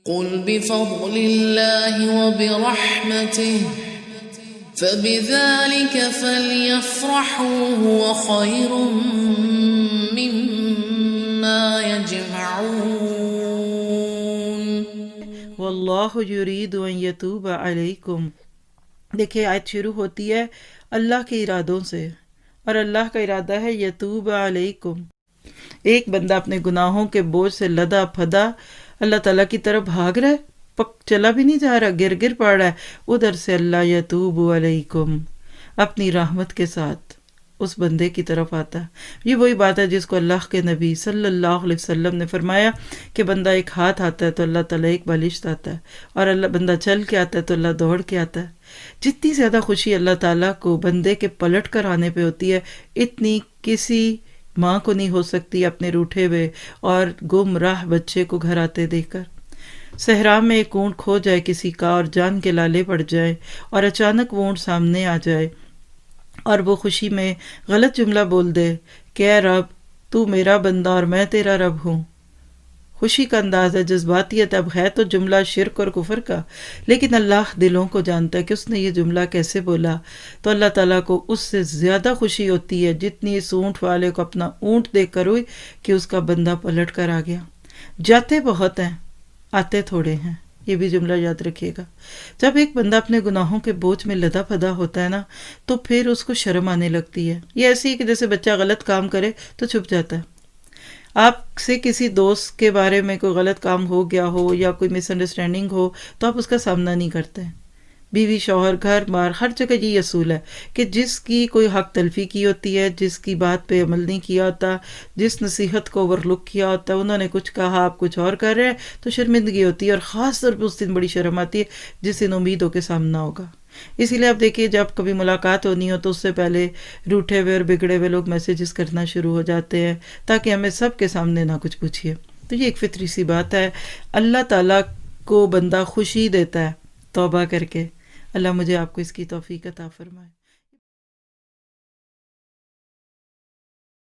قل بفضل الله وبرحمته فبذلك فليفرحوا هو خير مما يجمعون واللہ یرید ان یتوب علیکم. دیکھیں آیت شروع ہوتی ہے اللہ کے ارادوں سے، اور اللہ کا ارادہ ہے یتوب علیکم. ایک بندہ اپنے گناہوں کے بوجھ سے لدا پھدا اللہ تعالیٰ کی طرف بھاگ رہا ہے، چلا بھی نہیں جا رہا، گر گر پڑ رہا ہے، ادھر سے اللہ یتوب علیکم اپنی رحمت کے ساتھ اس بندے کی طرف آتا ہے. یہ وہی بات ہے جس کو اللہ کے نبی صلی اللہ علیہ وسلم نے فرمایا کہ بندہ ایک ہاتھ آتا ہے تو اللہ تعالیٰ ایک بالشت آتا ہے، اور اللہ بندہ چل کے آتا ہے تو اللہ دوڑ کے آتا ہے. جتنی زیادہ خوشی اللہ تعالیٰ کو بندے کے پلٹ کر آنے پہ ہوتی ہے، اتنی کسی ماں کو نہیں ہو سکتی اپنے روٹھے ہوئے اور گمراہ بچے کو گھر آتے دیکھ کر. صحرا میں ایک اونٹ کھو جائے کسی کا اور جان کے لالے پڑ جائے، اور اچانک وہ اونٹ سامنے آ جائے اور وہ خوشی میں غلط جملہ بول دے کہ اے رب تو میرا بندہ اور میں تیرا رب ہوں. خوشی کا انداز ہے، جذباتیت. اب ہے تو جملہ شرک اور کفر کا، لیکن اللہ دلوں کو جانتا ہے کہ اس نے یہ جملہ کیسے بولا. تو اللہ تعالیٰ کو اس سے زیادہ خوشی ہوتی ہے جتنی اس اونٹ والے کو اپنا اونٹ دیکھ کر ہوئی کہ اس کا بندہ پلٹ کر آ گیا. جاتے بہت ہیں، آتے تھوڑے ہیں، یہ بھی جملہ یاد رکھیے گا. جب ایک بندہ اپنے گناہوں کے بوجھ میں لدا پھدا ہوتا ہے نا، تو پھر اس کو شرم آنے لگتی ہے. یہ ایسی ہے کہ جیسے بچہ غلط کام کرے تو چھپ جاتا ہے. آپ سے کسی دوست کے بارے میں کوئی غلط کام ہو گیا ہو یا کوئی مس انڈرسٹینڈنگ ہو تو آپ اس کا سامنا نہیں کرتے. بیوی شوہر گھر بار ہر جگہ یہ اصول ہے کہ جس کی کوئی حق تلفی کی ہوتی ہے، جس کی بات پہ عمل نہیں کیا ہوتا، جس نصیحت کو اوور لک کیا ہوتا ہے، انہوں نے کچھ کہا آپ کچھ اور کر رہے ہیں تو شرمندگی ہوتی ہے، اور خاص طور پہ اس دن بڑی شرم آتی ہے جس دن امید ہو کے سامنا ہوگا. اسی لیے آپ دیکھیے جب کبھی ملاقات ہونی ہو تو اس سے پہلے روٹھے ہوئے اور بگڑے ہوئے لوگ میسیجز کرنا شروع ہو جاتے ہیں تاکہ ہمیں سب کے سامنے نہ کچھ پوچھیے. تو یہ ایک فطری سی بات ہے. اللہ تعالیٰ کو بندہ خوشی دیتا ہے توبہ کر کے. اللہ مجھے آپ کو اس کی توفیق عطا فرمائے.